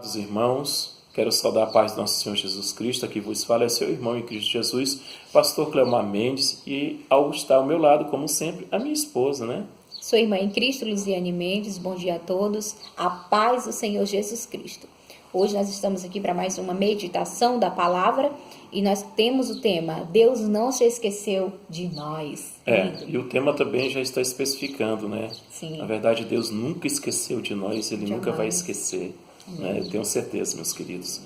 Dos irmãos, quero saudar a paz do nosso Senhor Jesus Cristo. Aqui vos fala é seu irmão em Cristo Jesus, pastor Cleomar Mendes, e ao estar ao meu lado, como sempre, a minha esposa, né? Sua irmã em Cristo, Luziane Mendes. Bom dia a todos, a paz do Senhor Jesus Cristo. Hoje nós estamos aqui para mais uma meditação da palavra e nós temos o tema Deus não se esqueceu de nós. E o tema também já está especificando, né? Sim. Na verdade, Deus nunca esqueceu de nós, Ele nunca vai esquecer. Né? Eu tenho certeza, meus queridos.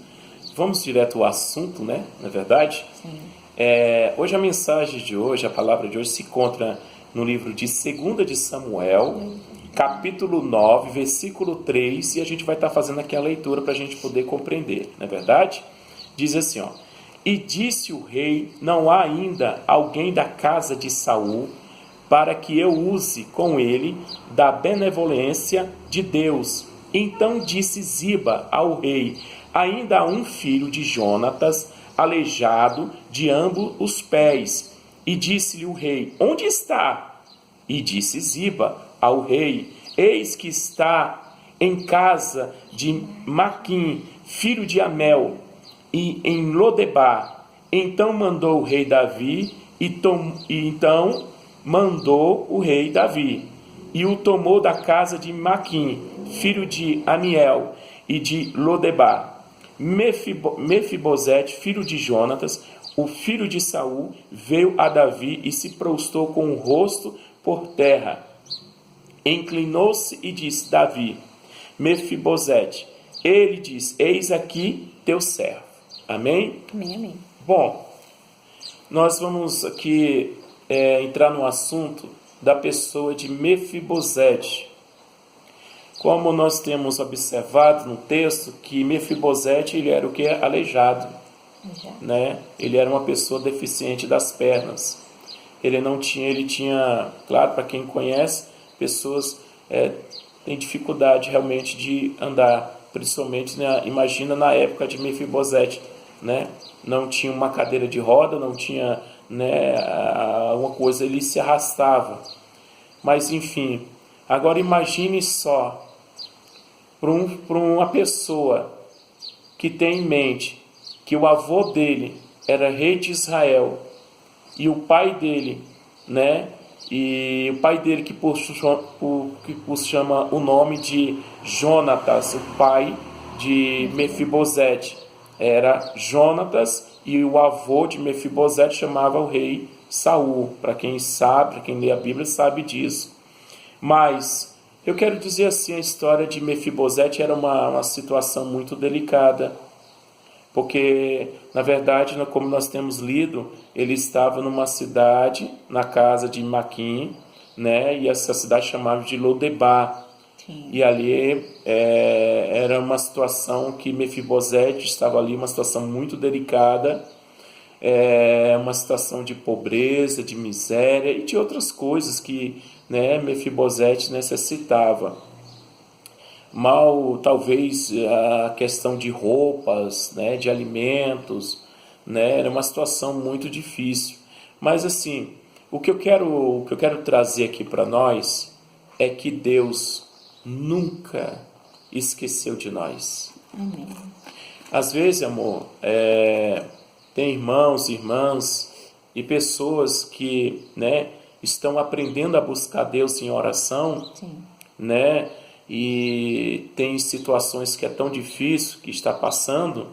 Vamos direto ao assunto, né? Na verdade? Sim. Hoje a mensagem de hoje, a palavra de hoje se encontra no livro de 2 de Samuel, capítulo 9, versículo 3, e a gente vai estar fazendo aqui a leitura para a gente poder compreender, não é verdade? Diz assim, ó: E disse o rei, não há ainda alguém da casa de Saul, para que eu use com ele da benevolência de Deus. Então disse Ziba ao rei, ainda há um filho de Jonatas, aleijado de ambos os pés. E disse-lhe o rei, onde está? E disse Ziba ao rei, eis que está em casa de Maquim, filho de Amel, e em Lodebar. Então mandou o rei Davi, então mandou o rei Davi, e o tomou da casa de Maquim, filho de Amiel, e de Lodebar. Mefibosete, filho de Jonatas, o filho de Saul, veio a Davi e se prostrou com o rosto por terra. Inclinou-se e disse, Davi, Mefibosete. Ele diz, eis aqui teu servo. Amém? Amém, amém. Bom, nós vamos aqui entrar no assunto da pessoa de Mefibosete. Como nós temos observado no texto que Mefibosete, ele era o que? Aleijado. Né? Ele era uma pessoa deficiente das pernas. Ele tinha, claro, para quem conhece, pessoas têm dificuldade realmente de andar, principalmente, né? Imagina na época de Mefibosete, né? Não tinha uma cadeira de roda, não tinha, né, uma coisa, ele se arrastava. Mas enfim, agora imagine só, para uma pessoa que tem em mente que o avô dele era rei de Israel, e o pai dele, né? E o pai dele que chama o nome de Jonatas, o pai de Mefibosete, era Jonatas, e o avô de Mefibosete chamava o rei Saul. Para quem sabe, para quem lê a Bíblia, sabe disso. Mas eu quero dizer assim, a história de Mefibosete era uma situação muito delicada, porque, na verdade, como nós temos lido, ele estava numa cidade, na casa de Maquim, né? E essa cidade chamava de Lodebar. Sim. E ali era uma situação que Mefibosete estava ali, uma situação muito delicada, uma situação de pobreza, de miséria e de outras coisas que, né, Mefibosete necessitava. Mal, talvez, a questão de roupas, né, de alimentos, né, era uma situação muito difícil. Mas assim, o que eu quero trazer aqui para nós é que Deus nunca esqueceu de nós. Amém. Às vezes, amor, tem irmãos, irmãs e pessoas que, né, estão aprendendo a buscar Deus em oração. Sim. Né? E tem situações que é tão difícil, que está passando,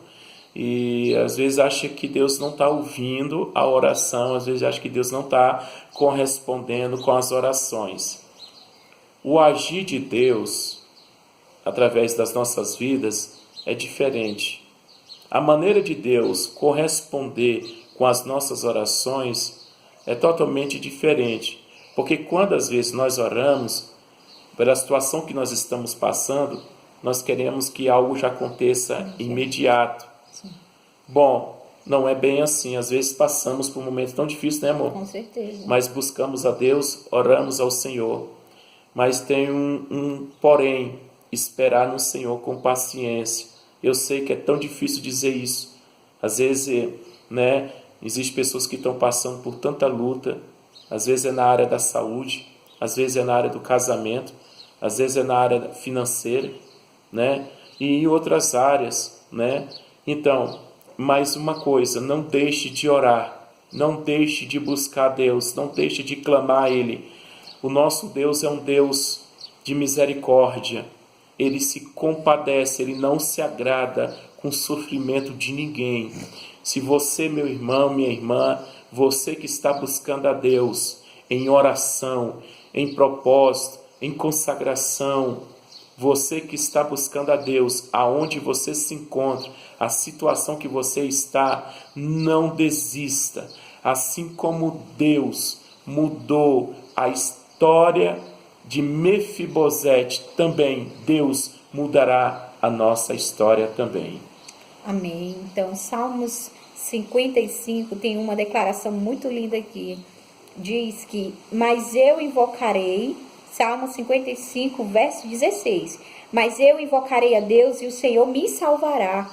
e às vezes acha que Deus não está ouvindo a oração, às vezes acha que Deus não está correspondendo com as orações. O agir de Deus, através das nossas vidas, é diferente. A maneira de Deus corresponder com as nossas orações é totalmente diferente, porque quando às vezes nós oramos, pela situação que nós estamos passando, nós queremos que algo já aconteça imediato. Sim. Bom, não é bem assim. Às vezes passamos por um momento tão difícil, né, amor? Com certeza. Mas buscamos a Deus, oramos ao Senhor. Mas tem um porém, esperar no Senhor com paciência. Eu sei que é tão difícil dizer isso. Às vezes, né, existem pessoas que estão passando por tanta luta. Às vezes é na área da saúde, às vezes é na área do casamento, às vezes é na área financeira, né? e em outras áreas, né? Então, mais uma coisa, não deixe de orar, não deixe de buscar Deus, não deixe de clamar a Ele. O nosso Deus é um Deus de misericórdia. Ele se compadece, Ele não se agrada com o sofrimento de ninguém. Se você, meu irmão, minha irmã, você que está buscando a Deus em oração, em propósito, em consagração, você que está buscando a Deus, aonde você se encontra, a situação que você está, não desista. Assim como Deus mudou a história de Mefibosete, também Deus mudará a nossa história também. Amém. Então, Salmos 55 tem uma declaração muito linda aqui. Diz que, mas eu invocarei, Salmo 55, verso 16. Mas eu invocarei a Deus e o Senhor me salvará.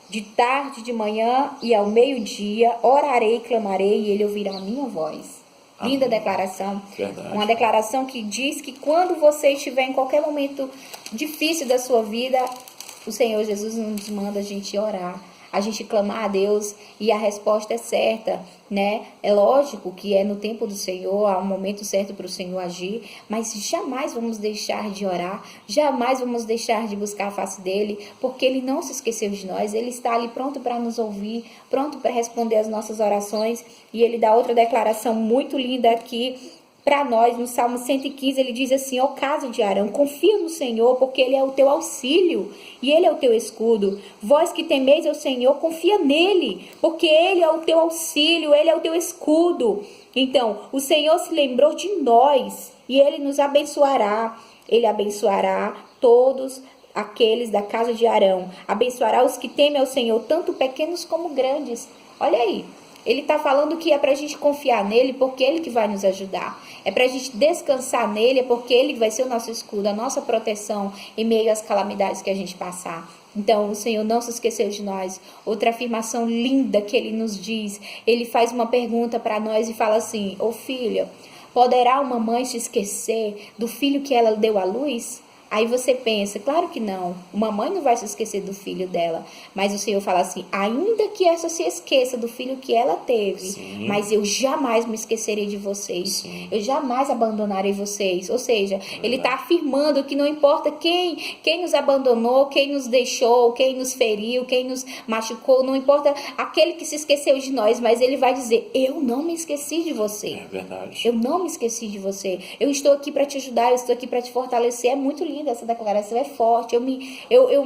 De tarde, de manhã e ao meio-dia, orarei e clamarei e ele ouvirá a minha voz. Amém. Linda declaração. Verdade. Uma declaração que diz que quando você estiver em qualquer momento difícil da sua vida, o Senhor Jesus nos manda a gente orar, a gente clamar a Deus e a resposta é certa, né? É lógico que é no tempo do Senhor, há um momento certo para o Senhor agir, mas jamais vamos deixar de orar, jamais vamos deixar de buscar a face dele, porque ele não se esqueceu de nós, ele está ali pronto para nos ouvir, pronto para responder as nossas orações, e ele dá outra declaração muito linda aqui, para nós, no Salmo 115, ele diz assim: ó casa de Arão, confia no Senhor, porque ele é o teu auxílio e ele é o teu escudo. Vós que temeis ao Senhor, confia nele, porque ele é o teu auxílio, ele é o teu escudo. Então, o Senhor se lembrou de nós e ele nos abençoará. Ele abençoará todos aqueles da casa de Arão. Abençoará os que temem ao Senhor, tanto pequenos como grandes. Olha aí. Ele está falando que é para a gente confiar nele, porque ele que vai nos ajudar. É para a gente descansar nele, porque ele vai ser o nosso escudo, a nossa proteção em meio às calamidades que a gente passar. Então, o Senhor não se esqueceu de nós. Outra afirmação linda que ele nos diz, ele faz uma pergunta para nós e fala assim: ô filha, poderá uma mãe se esquecer do filho que ela deu à luz? Aí você pensa, claro que não, uma mãe não vai se esquecer do filho dela, mas o Senhor fala assim: ainda que essa se esqueça do filho que ela teve, sim, mas eu jamais me esquecerei de vocês, sim, eu jamais abandonarei vocês. Ou seja, ele está afirmando que não importa quem nos abandonou, quem nos deixou, quem nos feriu, quem nos machucou, não importa aquele que se esqueceu de nós, mas ele vai dizer: eu não me esqueci de você. É verdade. Eu não me esqueci de você, eu estou aqui para te ajudar, eu estou aqui para te fortalecer. É muito lindo. Essa declaração é forte. Eu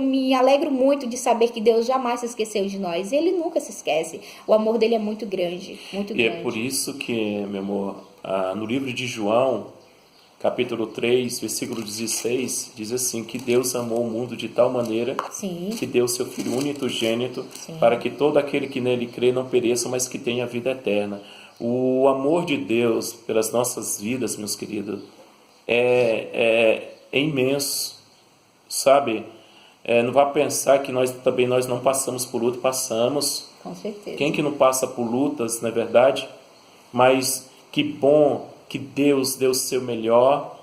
me alegro muito de saber que Deus jamais se esqueceu de nós. Ele nunca se esquece. O amor dele é muito grande, muito grande. E é por isso que, meu amor, no livro de João, capítulo 3, versículo 16, diz assim: que Deus amou o mundo de tal maneira, sim, que deu seu Filho unigênito, sim, para que todo aquele que nele crê não pereça, mas que tenha vida eterna. O amor de Deus pelas nossas vidas, meus queridos, é imenso, sabe? Não vá pensar que nós não passamos por luta, passamos. Com certeza. Quem que não passa por lutas, não é verdade? Mas que bom que Deus deu o seu melhor,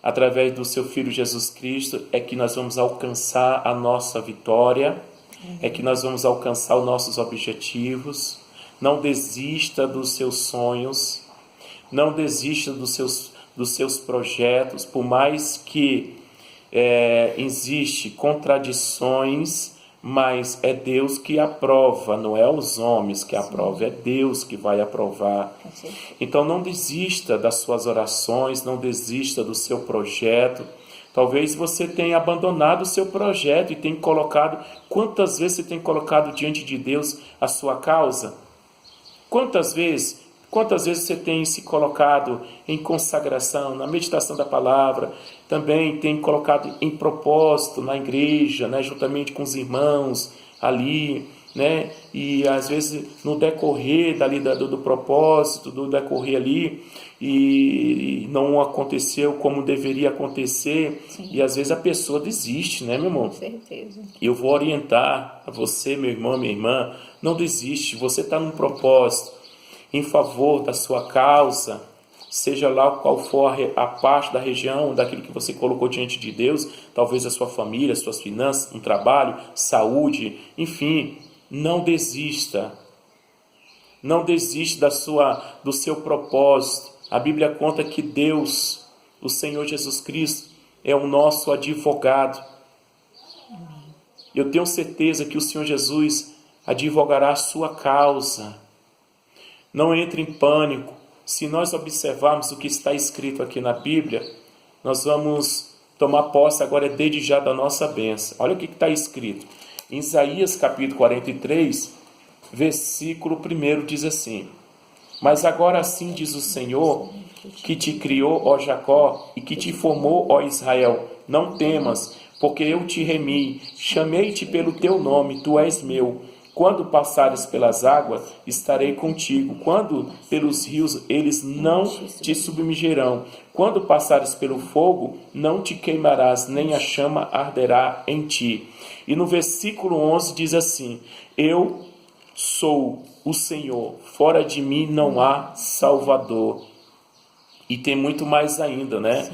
através do seu Filho Jesus Cristo, é que nós vamos alcançar a nossa vitória, é que nós vamos alcançar os nossos objetivos. Não desista dos seus sonhos, não desista dos seus projetos, por mais que existe contradições, mas é Deus que aprova, não é os homens que aprovam, é Deus que vai aprovar. Então não desista das suas orações, não desista do seu projeto. Talvez você tenha abandonado o seu projeto e tenha colocado, quantas vezes você tem colocado diante de Deus a sua causa? Quantas vezes você tem se colocado em consagração, na meditação da palavra, também tem colocado em propósito na igreja, né, juntamente com os irmãos ali, né, e às vezes no decorrer dali do propósito, do decorrer ali, e não aconteceu como deveria acontecer, sim, e às vezes a pessoa desiste, né, meu irmão? Com certeza. Eu vou orientar a você, meu irmão, minha irmã, não desiste, você está num propósito em favor da sua causa, seja lá qual for a parte da região, daquilo que você colocou diante de Deus, talvez a sua família, suas finanças, um trabalho, saúde, enfim, não desista. Não desiste do seu propósito. A Bíblia conta que Deus, o Senhor Jesus Cristo, é o nosso advogado. Eu tenho certeza que o Senhor Jesus advogará a sua causa. Não entre em pânico. Se nós observarmos o que está escrito aqui na Bíblia, nós vamos tomar posse agora desde já da nossa bênção. Olha o que está escrito. Em Isaías capítulo 43, versículo 1 diz assim: Mas agora assim diz o Senhor, que te criou, ó Jacó, e que te formou, ó Israel. Não temas, porque eu te remi, chamei-te pelo teu nome, tu és meu. Quando passares pelas águas, estarei contigo. Quando pelos rios, eles não te submergirão. Quando passares pelo fogo, não te queimarás, nem a chama arderá em ti. E no versículo 11 diz assim: Eu sou o Senhor, fora de mim não há Salvador. E tem muito mais ainda, né?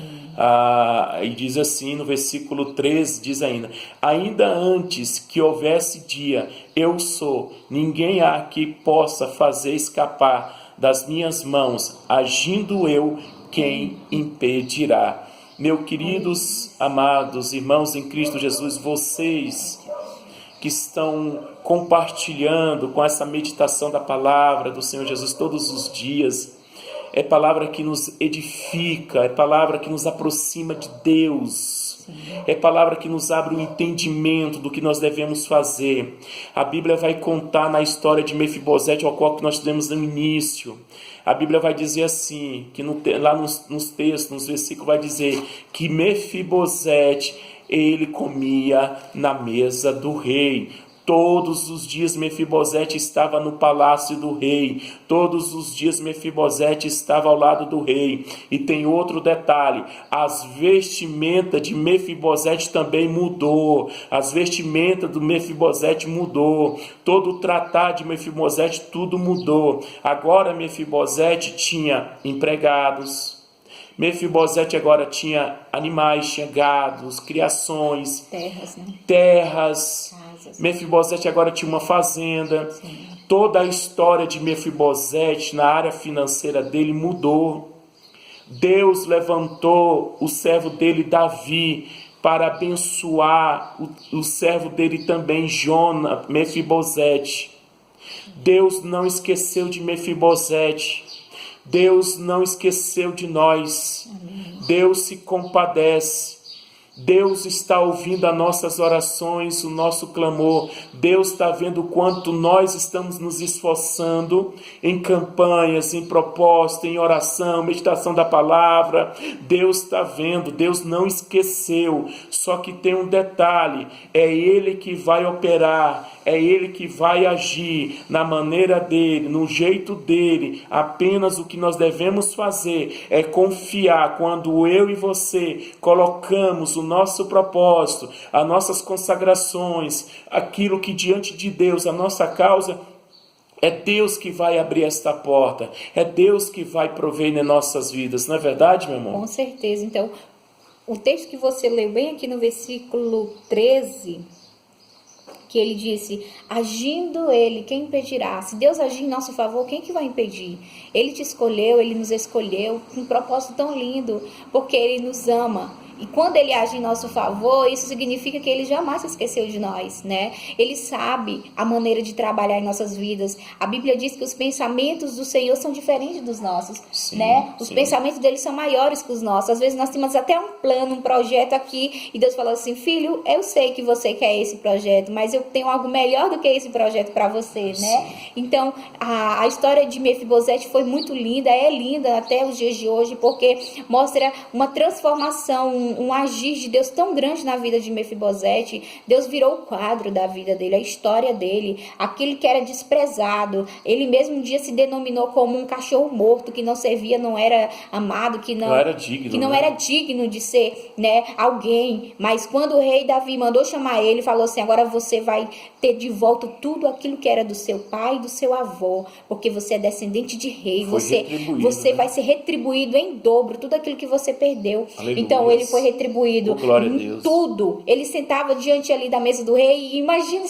E diz assim no versículo 13, diz ainda antes que houvesse dia, eu sou, ninguém há que possa fazer escapar das minhas mãos, agindo eu, quem impedirá? Meus queridos, amados irmãos em Cristo Jesus, vocês que estão compartilhando com essa meditação da palavra do Senhor Jesus todos os dias, é palavra que nos edifica, é palavra que nos aproxima de Deus, é palavra que nos abre o entendimento do que nós devemos fazer. A Bíblia vai contar na história de Mefibosete, ao qual que nós tivemos no início. A Bíblia vai dizer assim, que lá nos textos, nos versículos, vai dizer que Mefibosete, ele comia na mesa do rei. Todos os dias Mefibosete estava no palácio do rei. Todos os dias Mefibosete estava ao lado do rei. E tem outro detalhe: as vestimentas de Mefibosete também mudou. As vestimentas do Mefibosete mudou. Todo o tratado de Mefibosete, tudo mudou. Agora Mefibosete tinha empregados. Mefibosete agora tinha animais, tinha gados, criações, terras. Mefibosete agora tinha uma fazenda. Sim. Toda a história de Mefibosete na área financeira dele mudou. Deus levantou o servo dele, Davi, para abençoar o servo dele também, Mefibosete. Deus não esqueceu de Mefibosete. Deus não esqueceu de nós. Amém. Deus se compadece. Deus está ouvindo as nossas orações, o nosso clamor. Deus está vendo o quanto nós estamos nos esforçando em campanhas, em propósito, em oração, meditação da palavra. Deus está vendo, Deus não esqueceu. Só que tem um detalhe: é Ele que vai operar, é Ele que vai agir na maneira dEle, no jeito dEle. Apenas o que nós devemos fazer é confiar. Quando eu e você colocamos o nosso propósito, as nossas consagrações, aquilo que diante de Deus, a nossa causa, é Deus que vai abrir esta porta, é Deus que vai prover nas nossas vidas, não é verdade, meu irmão? Com certeza. Então, o texto que você leu bem aqui no versículo 13, que ele disse: agindo ele, quem impedirá? Se Deus agir em nosso favor, quem que vai impedir? Ele te escolheu, ele nos escolheu com um propósito tão lindo, porque ele nos ama. E quando ele age em nosso favor, isso significa que ele jamais se esqueceu de nós, né? Ele sabe a maneira de trabalhar em nossas vidas. A Bíblia diz que os pensamentos do Senhor são diferentes dos nossos, sim, né? Os pensamentos dele são maiores que os nossos. Às vezes nós temos até um plano, um projeto aqui, e Deus fala assim: filho, eu sei que você quer esse projeto, mas eu tenho algo melhor do que esse projeto para você, né? Sim. Então, a história de Mefibosete foi muito linda, é linda até os dias de hoje, porque mostra uma transformação, um agir de Deus tão grande na vida de Mefibosete. Deus virou o quadro da vida dele, a história dele, aquele que era desprezado. Ele mesmo um dia se denominou como um cachorro morto, que não servia, não era amado, que não era digno, que não né? era digno de ser, né, alguém. Mas quando o rei Davi mandou chamar ele, falou assim: agora você vai ter de volta tudo aquilo que era do seu pai e do seu avô, porque você é descendente de rei. Você vai ser retribuído em dobro tudo aquilo que você perdeu. Aleluia. Então ele foi retribuído em tudo. Ele sentava diante ali da mesa do rei e imagina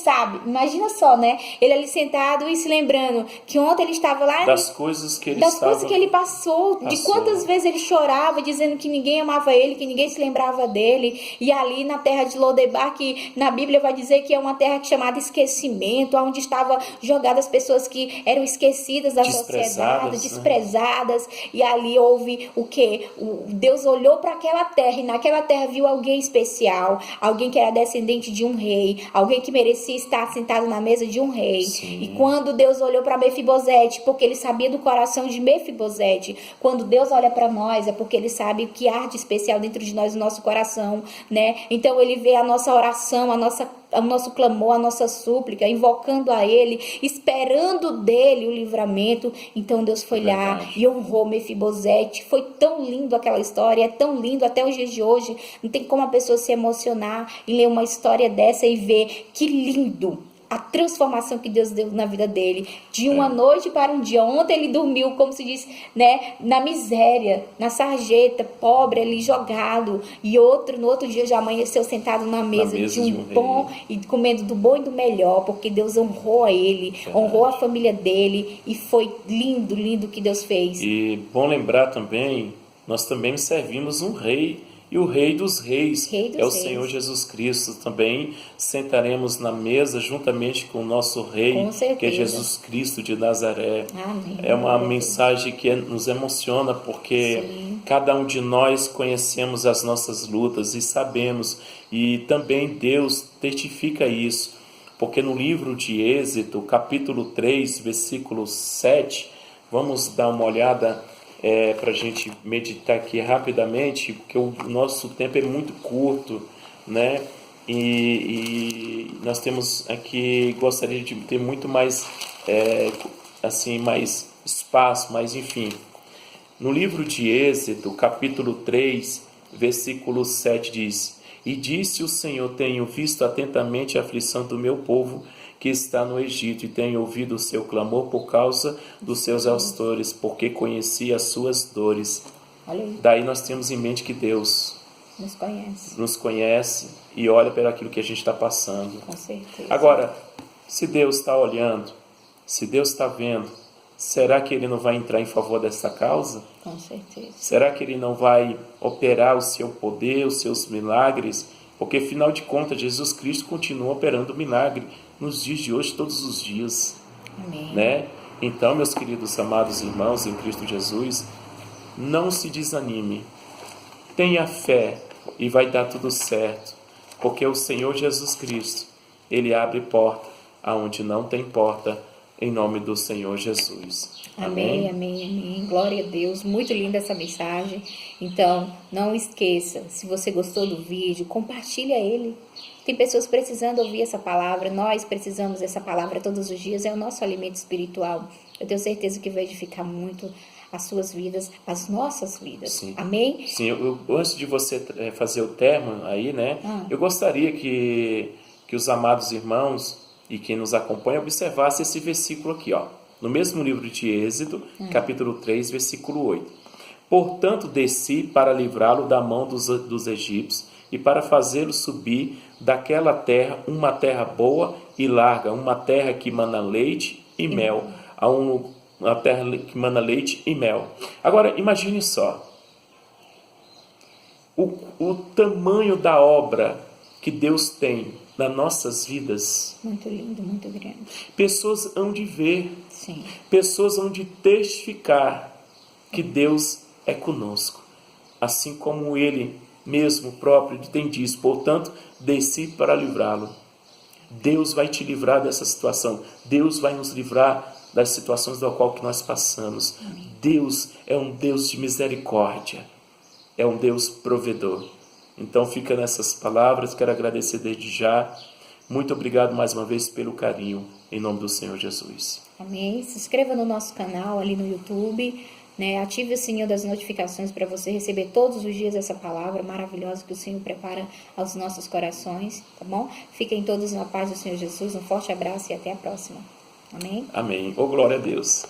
só, né? Ele ali sentado e se lembrando que ontem ele estava lá das coisas que ele passou, de quantas vezes ele chorava dizendo que ninguém amava ele, que ninguém se lembrava dele. E ali na terra de Lodebar, que na Bíblia vai dizer que é uma terra chamada esquecimento, onde estavam jogadas pessoas que eram esquecidas da sociedade, desprezadas. E ali houve o quê? Deus olhou para aquela terra e naquela terra viu alguém especial, alguém que era descendente de um rei, alguém que merecia estar sentado na mesa de um rei. Sim. E quando Deus olhou para Mefibosete, porque ele sabia do coração de Mefibosete, quando Deus olha para nós é porque ele sabe o que há de especial dentro de nós, no nosso coração, né? Então ele vê a nossa oração, o nosso clamor, a nossa súplica, invocando a ele, esperando dele o livramento. Então Deus foi lá e honrou Mefibosete. Foi tão lindo aquela história, é tão lindo até os dias de hoje. Não tem como a pessoa se emocionar e ler uma história dessa e ver que lindo a transformação que Deus deu na vida dele, de uma noite para um dia. Ontem ele dormiu, como se diz, né, na miséria, na sarjeta, pobre ali, jogado, e no outro dia já amanheceu sentado na mesa de um bom, e comendo do bom e do melhor, porque Deus honrou a ele, honrou a família dele, e foi lindo, lindo o que Deus fez. E bom lembrar também, nós também servimos um rei, e o Rei dos Reis é o Senhor Jesus Cristo. Também sentaremos na mesa juntamente com o nosso Rei, que é Jesus Cristo de Nazaré. Amém. É uma mensagem que nos emociona, porque cada um de nós conhecemos as nossas lutas e sabemos, e também Deus testifica isso, porque no livro de Êxodo, capítulo 3, versículo 7, vamos dar uma olhada para a gente meditar aqui rapidamente, porque o nosso tempo é muito curto, né? E nós temos aqui, gostaria de ter muito mais, mais espaço, mas enfim. No livro de Êxodo, capítulo 3, versículo 7 diz: E disse o Senhor: Tenho visto atentamente a aflição do meu povo que está no Egito, e tenho ouvido o seu clamor por causa dos seus pastores, porque conheci as suas dores. Daí nós temos em mente que Deus nos conhece e olha para aquilo que a gente está passando. Com certeza. Agora, se Deus está olhando, se Deus está vendo, será que Ele não vai entrar em favor dessa causa? Com certeza. Será que Ele não vai operar o seu poder, os seus milagres? Porque, afinal de contas, Jesus Cristo continua operando milagre nos dias de hoje, todos os dias. Amém. Né? Então, meus queridos amados irmãos em Cristo Jesus, não se desanime. Tenha fé e vai dar tudo certo. Porque o Senhor Jesus Cristo, Ele abre porta aonde não tem porta, em nome do Senhor Jesus. Amém, amém, amém. Glória a Deus. Muito linda essa mensagem. Então, não esqueça, se você gostou do vídeo, compartilha ele. Tem pessoas precisando ouvir essa palavra. Nós precisamos dessa palavra todos os dias. É o nosso alimento espiritual. Eu tenho certeza que vai edificar muito as suas vidas, as nossas vidas. Sim. Amém? Sim, antes de você fazer o termo aí, né? Eu gostaria que os amados irmãos e quem nos acompanha observasse esse versículo aqui, ó. No mesmo livro de Êxodo, capítulo 3, versículo 8. Portanto, desci para livrá-lo da mão dos egípcios e para fazê-lo subir daquela terra, uma terra boa e larga, uma terra que mana leite e mel, uma terra que mana leite e mel. Agora, imagine só, o tamanho da obra que Deus tem nas nossas vidas. Muito lindo, muito grande. Pessoas hão de ver, Sim. Pessoas hão de testificar que Deus é conosco, assim como Ele mesmo próprio tem dito. Portanto, desci para livrá-lo. Deus vai te livrar dessa situação. Deus vai nos livrar das situações da qual que nós passamos. Amém. Deus é um Deus de misericórdia. É um Deus provedor. Então fica nessas palavras, quero agradecer desde já. Muito obrigado mais uma vez pelo carinho, em nome do Senhor Jesus. Amém. Se inscreva no nosso canal ali no YouTube, né? Ative o sininho das notificações para você receber todos os dias essa palavra maravilhosa que o Senhor prepara aos nossos corações, tá bom? Fiquem todos na paz do Senhor Jesus. Um forte abraço e até a próxima. Amém. Amém. Oh, glória a Deus.